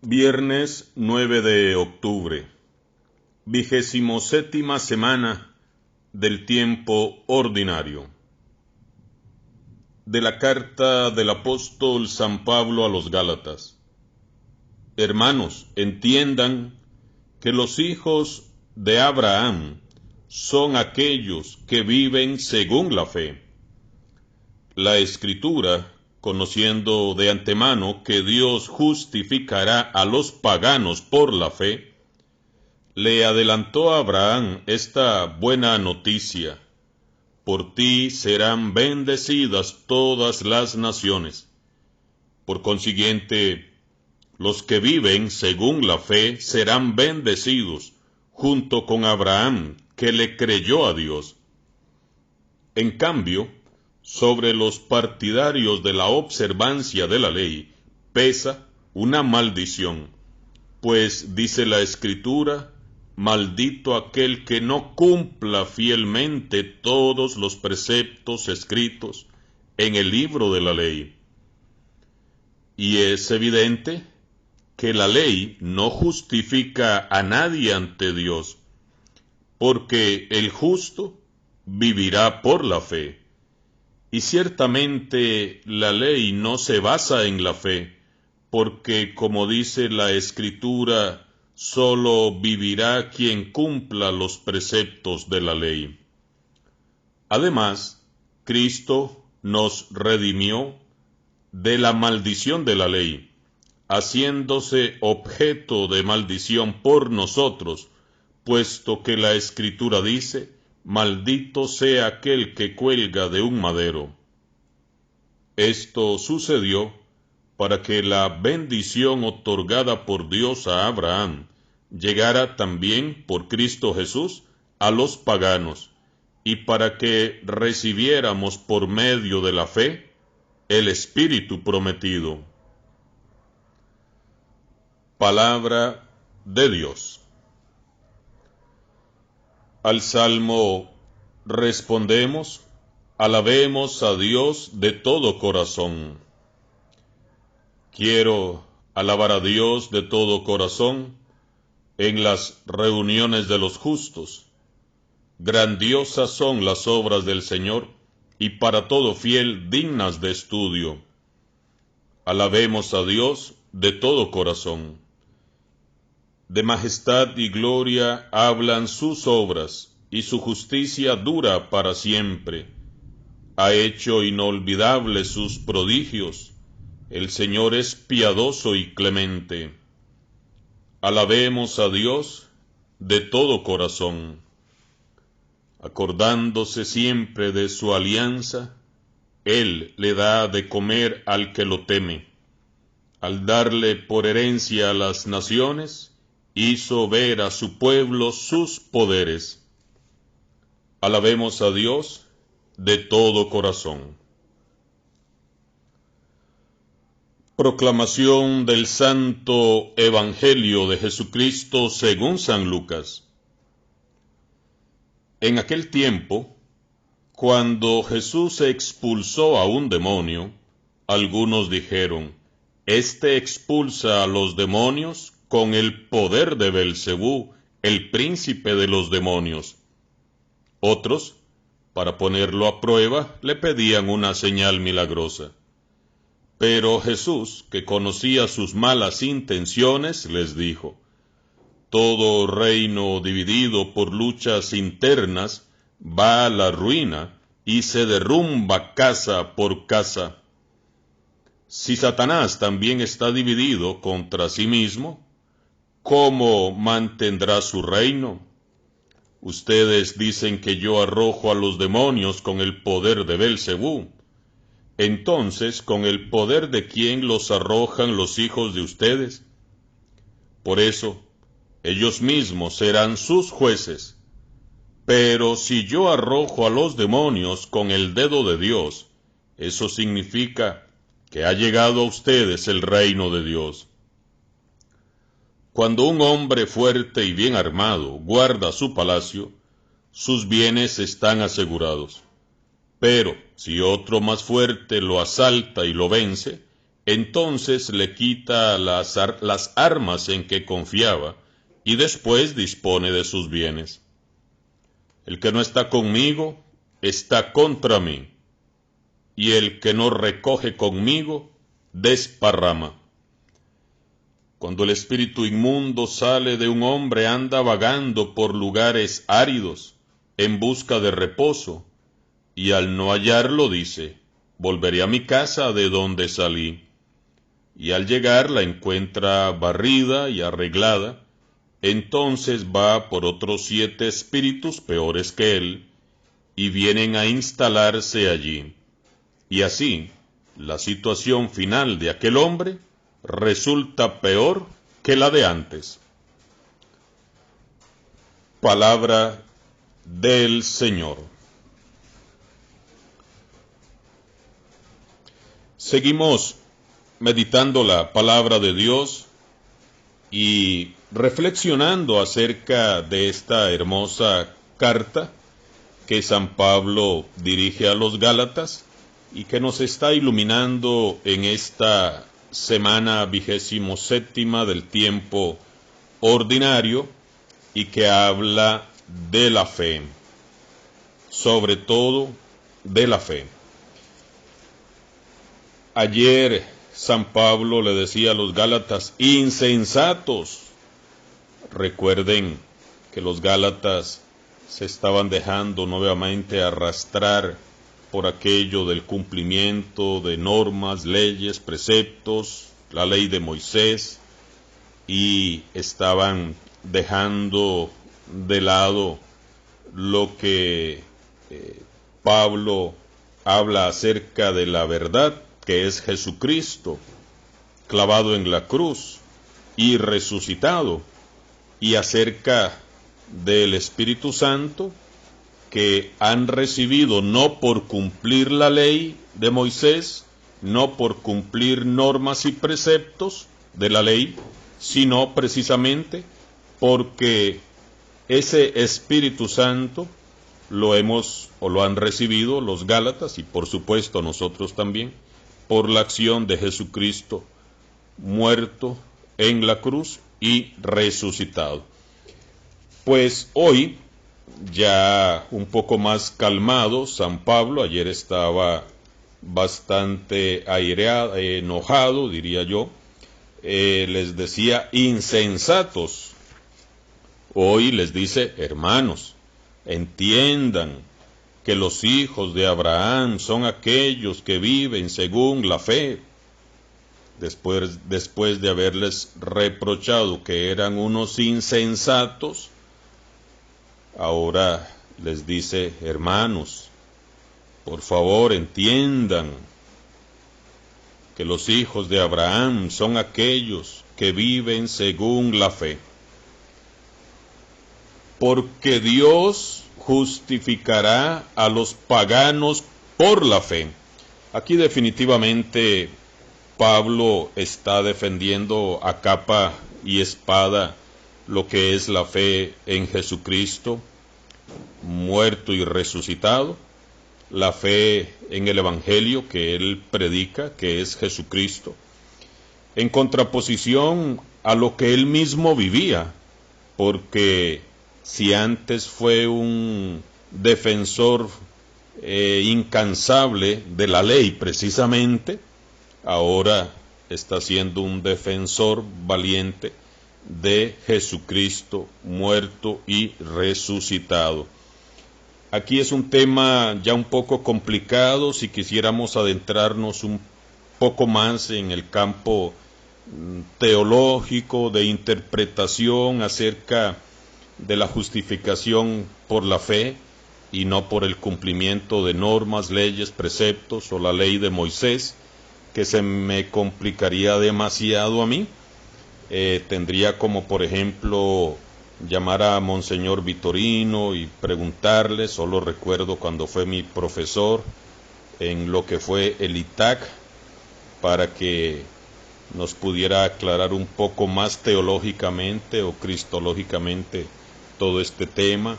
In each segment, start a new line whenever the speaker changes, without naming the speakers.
Viernes 9 de octubre, 27ª semana del tiempo ordinario. De la carta del apóstol San Pablo a los Gálatas. Hermanos, entiendan que los hijos de Abraham son aquellos que viven según la fe. La Escritura, conociendo de antemano que Dios justificará a los paganos por la fe, le adelantó a Abraham esta buena noticia: por ti serán bendecidas todas las naciones. Por consiguiente, los que viven según la fe serán bendecidos, junto con Abraham, que le creyó a Dios. En cambio, sobre los partidarios de la observancia de la ley pesa una maldición, pues dice la Escritura: maldito aquel que no cumpla fielmente todos los preceptos escritos en el libro de la ley. Y es evidente que la ley no justifica a nadie ante Dios, porque el justo vivirá por la fe. Y ciertamente la ley no se basa en la fe, porque, como dice la Escritura, solo vivirá quien cumpla los preceptos de la ley. Además, Cristo nos redimió de la maldición de la ley, haciéndose objeto de maldición por nosotros, puesto que la Escritura dice: maldito sea aquel que cuelga de un madero. Esto sucedió para que la bendición otorgada por Dios a Abraham llegara también por Cristo Jesús a los paganos, y para que recibiéramos por medio de la fe el Espíritu prometido. Palabra de Dios. Al Salmo respondemos: alabemos a Dios de todo corazón. Quiero alabar a Dios de todo corazón en las reuniones de los justos. Grandiosas son las obras del Señor, y para todo fiel dignas de estudio. Alabemos a Dios de todo corazón. De majestad y gloria hablan sus obras, y su justicia dura para siempre. Ha hecho inolvidables sus prodigios. El Señor es piadoso y clemente. Alabemos a Dios de todo corazón. Acordándose siempre de su alianza, Él le da de comer al que lo teme. Al darle por herencia a las naciones, hizo ver a su pueblo sus poderes. Alabemos a Dios de todo corazón. Proclamación del Santo Evangelio de Jesucristo según San Lucas. En aquel tiempo, cuando Jesús expulsó a un demonio, algunos dijeron: «Este expulsa a los demonios con el poder de Beelzebú, el príncipe de los demonios». Otros, para ponerlo a prueba, le pedían una señal milagrosa. Pero Jesús, que conocía sus malas intenciones, les dijo: todo reino dividido por luchas internas va a la ruina y se derrumba casa por casa. Si Satanás también está dividido contra sí mismo, ¿cómo mantendrá su reino? Ustedes dicen que yo arrojo a los demonios con el poder de Beelzebú. Entonces, ¿con el poder de quién los arrojan los hijos de ustedes? Por eso, ellos mismos serán sus jueces. Pero si yo arrojo a los demonios con el dedo de Dios, eso significa que ha llegado a ustedes el reino de Dios. Cuando un hombre fuerte y bien armado guarda su palacio, sus bienes están asegurados. Pero si otro más fuerte lo asalta y lo vence, Entonces le quita las armas en que confiaba y después dispone de sus bienes. El que no está conmigo está contra mí, y el que no recoge conmigo desparrama. Cuando el espíritu inmundo sale de un hombre, anda vagando por lugares áridos en busca de reposo, y al no hallarlo dice: volveré a mi casa de donde salí. Y al llegar la encuentra barrida y arreglada. Entonces va por otros 7 espíritus peores que él, y vienen a instalarse allí. Y así, la situación final de aquel hombre resulta peor que la de antes. Palabra del Señor. Seguimos meditando la palabra de Dios y reflexionando acerca de esta hermosa carta que San Pablo dirige a los Gálatas y que nos está iluminando en esta semana 27ª del tiempo ordinario, y que habla de la fe, sobre todo de la fe. Ayer San Pablo le decía a los Gálatas: insensatos. Recuerden que los Gálatas se estaban dejando nuevamente arrastrar por aquello del cumplimiento de normas, leyes, preceptos, la ley de Moisés, y estaban dejando de lado lo que Pablo habla acerca de la verdad, que es Jesucristo, clavado en la cruz y resucitado, y acerca del Espíritu Santo, que han recibido no por cumplir la ley de Moisés, no por cumplir normas y preceptos de la ley, sino precisamente porque ese Espíritu Santo lo han recibido los Gálatas, y por supuesto nosotros también, por la acción de Jesucristo, muerto en la cruz y resucitado. Pues hoy, ya un poco más calmado, San Pablo, ayer estaba bastante aireado, enojado, diría yo, les decía insensatos. Hoy les dice: hermanos, entiendan que los hijos de Abraham son aquellos que viven según la fe. Después de haberles reprochado que eran unos insensatos, ahora les dice: hermanos, por favor entiendan que los hijos de Abraham son aquellos que viven según la fe. Porque Dios justificará a los paganos por la fe. Aquí definitivamente Pablo está defendiendo a capa y espada lo que es la fe en Jesucristo, muerto y resucitado, la fe en el Evangelio que él predica, que es Jesucristo, en contraposición a lo que él mismo vivía, porque si antes fue un defensor incansable de la ley precisamente, ahora está siendo un defensor valiente de Jesucristo muerto y resucitado. Aquí es un tema ya un poco complicado si quisiéramos adentrarnos un poco más en el campo teológico, de interpretación acerca de la justificación por la fe y no por el cumplimiento de normas, leyes, preceptos o la ley de Moisés, que se me complicaría demasiado a mí. Tendría como, por ejemplo, llamar a Monseñor Vitorino y preguntarle. Solo recuerdo cuando fue mi profesor en lo que fue el ITAC, para que nos pudiera aclarar un poco más teológicamente o cristológicamente todo este tema.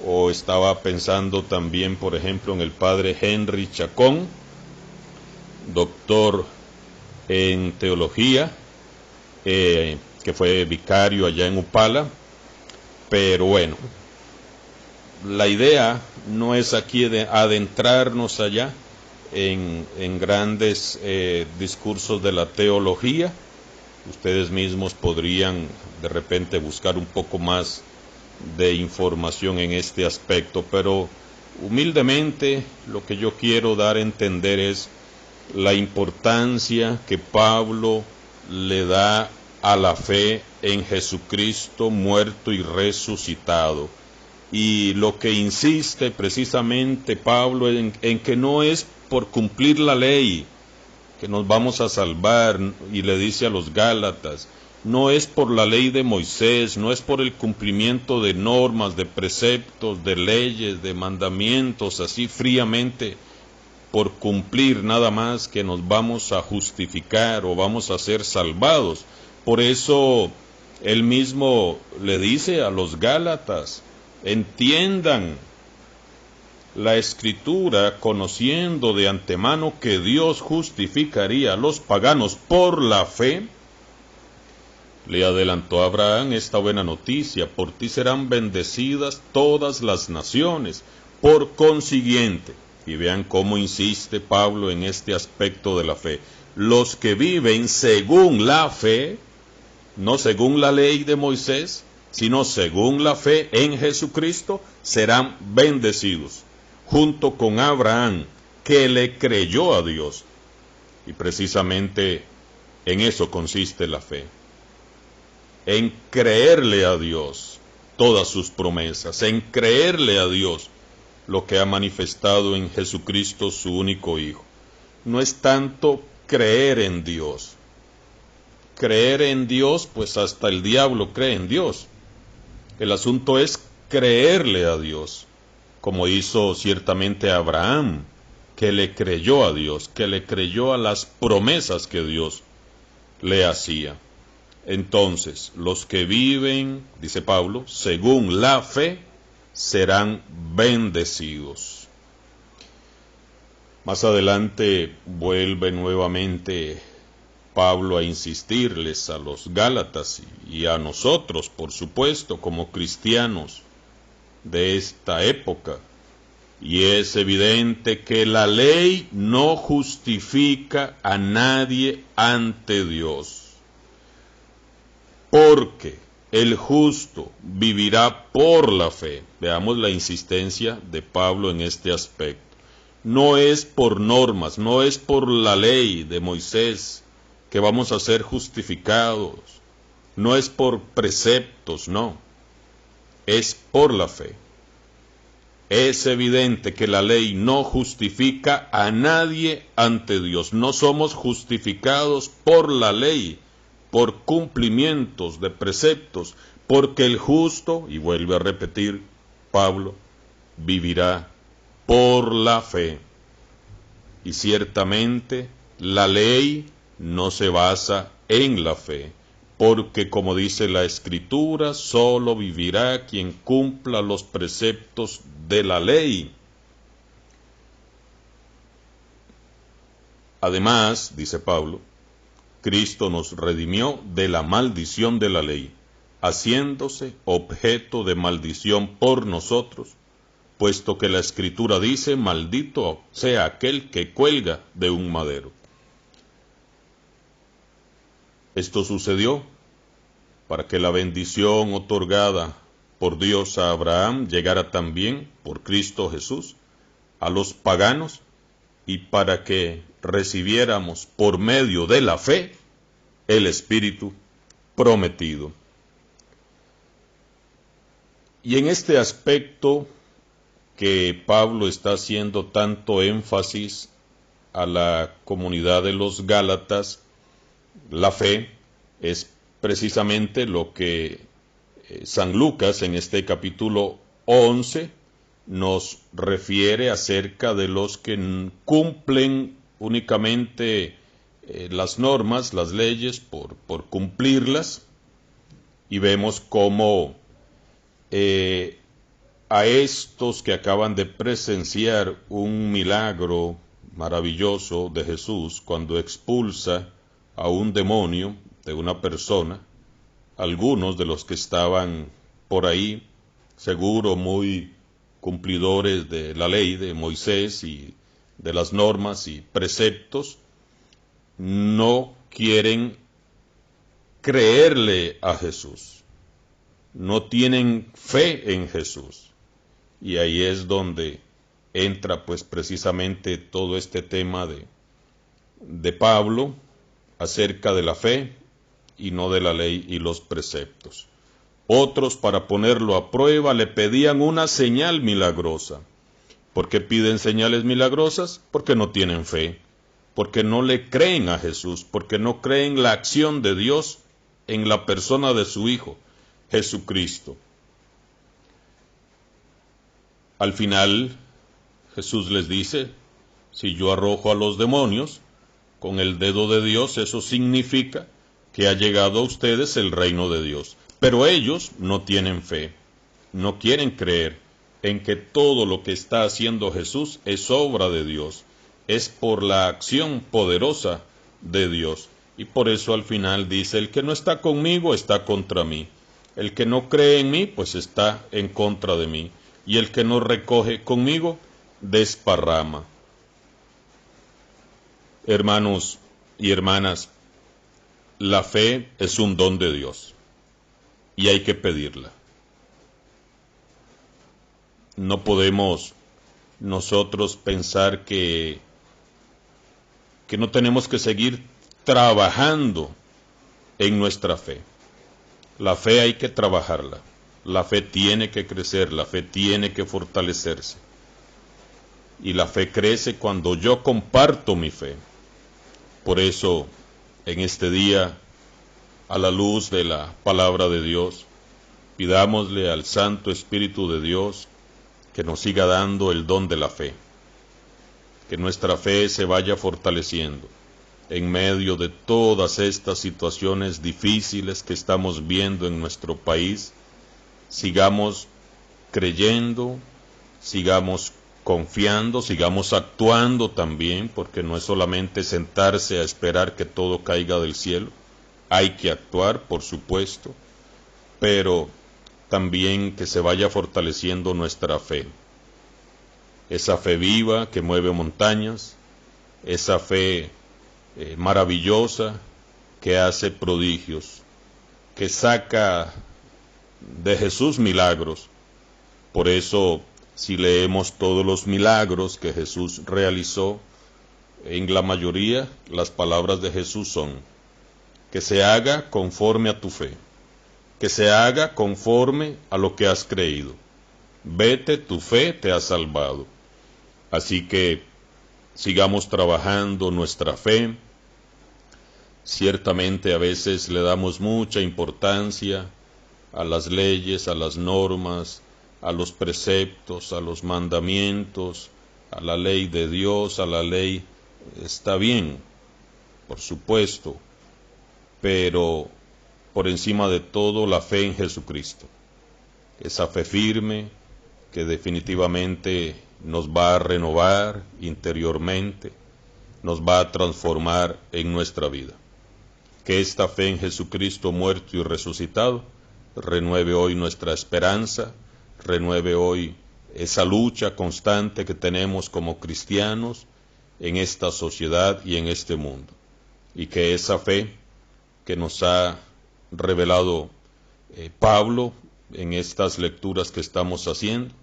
O estaba pensando también, por ejemplo, en el padre Henry Chacón, doctor en teología, que fue vicario allá en Upala, pero bueno, la idea no es aquí de adentrarnos allá en grandes discursos de la teología. Ustedes mismos podrían de repente buscar un poco más de información en este aspecto, pero humildemente lo que yo quiero dar a entender es la importancia que Pablo le da a la fe en Jesucristo muerto y resucitado. Y lo que insiste precisamente Pablo en que no es por cumplir la ley que nos vamos a salvar, y le dice a los Gálatas, no es por la ley de Moisés, no es por el cumplimiento de normas, de preceptos, de leyes, de mandamientos, así fríamente, por cumplir nada más que nos vamos a justificar o vamos a ser salvados. Por eso él mismo le dice a los Gálatas, entiendan la Escritura, conociendo de antemano que Dios justificaría a los paganos por la fe, le adelantó a Abraham esta buena noticia: por ti serán bendecidas todas las naciones. Por consiguiente, y vean cómo insiste Pablo en este aspecto de la fe, los que viven según la fe, no según la ley de Moisés, sino según la fe en Jesucristo, serán bendecidos, junto con Abraham, que le creyó a Dios. Y precisamente en eso consiste la fe, en creerle a Dios todas sus promesas, en creerle a Dios lo que ha manifestado en Jesucristo, su único Hijo. No es tanto creer en Dios. Creer en Dios, pues hasta el diablo cree en Dios. El asunto es creerle a Dios, como hizo ciertamente Abraham, que le creyó a Dios, que le creyó a las promesas que Dios le hacía. Entonces, los que viven, dice Pablo, según la fe, serán bendecidos. Más adelante vuelve nuevamente Pablo a insistirles a los Gálatas y a nosotros, por supuesto, como cristianos de esta época. Y es evidente que la ley no justifica a nadie ante Dios, porque el justo vivirá por la fe. Veamos la insistencia de Pablo en este aspecto. No es por normas, no es por la ley de Moisés que vamos a ser justificados, no es por preceptos, no, es por la fe. Es evidente que la ley no justifica a nadie ante Dios. No somos justificados por la ley, por cumplimientos de preceptos, porque el justo, y vuelve a repetir Pablo, vivirá por la fe. Y ciertamente la ley no se basa en la fe, porque como dice la Escritura, solo vivirá quien cumpla los preceptos de la ley. Además, dice Pablo, Cristo nos redimió de la maldición de la ley, haciéndose objeto de maldición por nosotros, puesto que la Escritura dice, maldito sea aquel que cuelga de un madero. Esto sucedió para que la bendición otorgada por Dios a Abraham llegara también por Cristo Jesús a los paganos, y para que recibiéramos por medio de la fe el Espíritu prometido. Y en este aspecto que Pablo está haciendo tanto énfasis a la comunidad de los Gálatas, la fe es precisamente lo que San Lucas en este capítulo 11 nos refiere acerca de los que cumplen únicamente las normas, las leyes, por cumplirlas, y vemos cómo a estos que acaban de presenciar un milagro maravilloso de Jesús cuando expulsa a un demonio de una persona. Algunos de los que estaban por ahí, seguro muy cumplidores de la ley de Moisés y de las normas y preceptos, no quieren creerle a Jesús, no tienen fe en Jesús. Y ahí es donde entra pues precisamente todo este tema de Pablo acerca de la fe y no de la ley y los preceptos. Otros, para ponerlo a prueba, le pedían una señal milagrosa. ¿Por qué piden señales milagrosas? Porque no tienen fe, porque no le creen a Jesús, porque no creen la acción de Dios en la persona de su Hijo, Jesucristo. Al final, Jesús les dice, si yo arrojo a los demonios con el dedo de Dios, eso significa que ha llegado a ustedes el reino de Dios. Pero ellos no tienen fe, no quieren creer en que todo lo que está haciendo Jesús es obra de Dios, es por la acción poderosa de Dios. Y por eso al final dice, el que no está conmigo está contra mí. El que no cree en mí, pues está en contra de mí. Y el que no recoge conmigo, desparrama. Hermanos y hermanas, la fe es un don de Dios y hay que pedirla. No podemos nosotros pensar que no tenemos que seguir trabajando en nuestra fe. La fe hay que trabajarla. La fe tiene que crecer, la fe tiene que fortalecerse. Y la fe crece cuando yo comparto mi fe. Por eso, en este día, a la luz de la palabra de Dios, pidámosle al Santo Espíritu de Dios que nos siga dando el don de la fe. Que nuestra fe se vaya fortaleciendo en medio de todas estas situaciones difíciles que estamos viendo en nuestro país. Sigamos creyendo, sigamos confiando, sigamos actuando también, porque no es solamente sentarse a esperar que todo caiga del cielo. Hay que actuar, por supuesto, pero también que se vaya fortaleciendo nuestra fe. Esa fe viva que mueve montañas, esa fe maravillosa que hace prodigios, que saca de Jesús milagros. Por eso, si leemos todos los milagros que Jesús realizó, en la mayoría las palabras de Jesús son: que se haga conforme a tu fe, que se haga conforme a lo que has creído. Vete, tu fe te ha salvado. Así que sigamos trabajando nuestra fe. Ciertamente a veces le damos mucha importancia a las leyes, a las normas, a los preceptos, a los mandamientos, a la ley de Dios, a la ley. Está bien, por supuesto, pero por encima de todo la fe en Jesucristo. Esa fe firme que definitivamente nos va a renovar interiormente, nos va a transformar en nuestra vida. Que esta fe en Jesucristo muerto y resucitado renueve hoy nuestra esperanza, renueve hoy esa lucha constante que tenemos como cristianos en esta sociedad y en este mundo. Y que esa fe que nos ha revelado Pablo en estas lecturas que estamos haciendo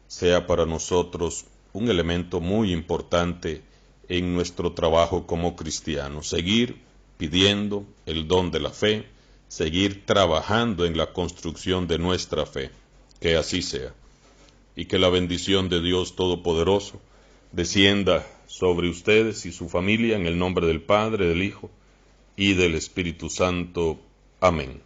sea para nosotros un elemento muy importante en nuestro trabajo como cristianos. Seguir pidiendo el don de la fe, seguir trabajando en la construcción de nuestra fe. Que así sea. Y que la bendición de Dios Todopoderoso descienda sobre ustedes y su familia en el nombre del Padre, del Hijo y del Espíritu Santo. Amén.